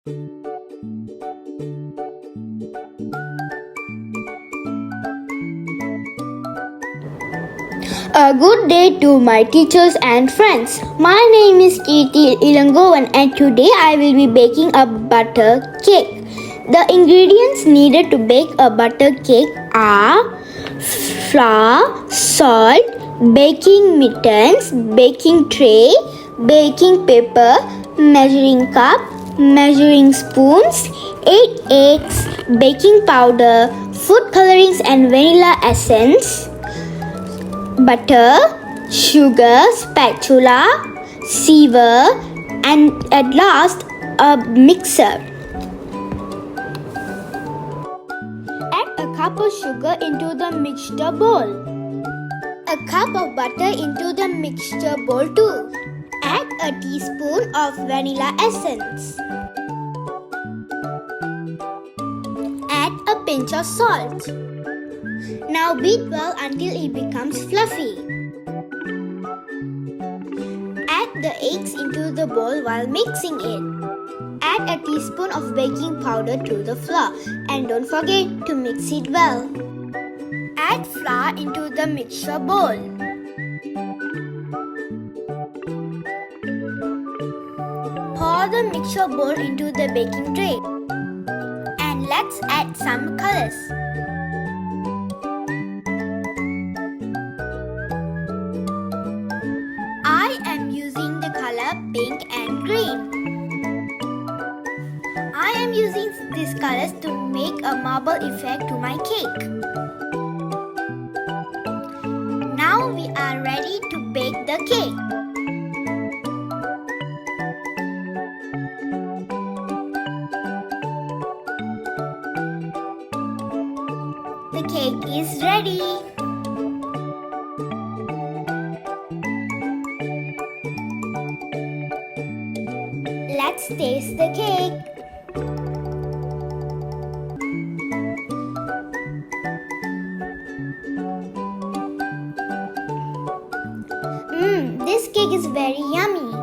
A good day to my teachers and friends. My name is Keerti Ilangovan and today I will be baking a butter cake. The ingredients needed to bake a butter cake are flour, salt, baking mittens, baking tray, baking paper, measuring cup, measuring spoons, 8 eggs, baking powder, food colorings and vanilla essence, butter, sugar, spatula, sieve, and at last a mixer. Add a cup of sugar into the mixture bowl. A cup of butter into the mixture bowl too. Add a teaspoon of vanilla essence. Add a pinch of salt. Now beat well until it becomes fluffy. Add the eggs into the bowl while mixing it. Add a teaspoon of baking powder to the flour and don't forget to mix it well. Add flour into the mixture bowl. Pour the mixture bowl into the baking tray. And let's add some colors. I am using the color pink and green. I am using these colors to make a marble effect to my cake. Now we are ready to bake the cake. The cake is ready. Let's taste the cake. This cake is very yummy.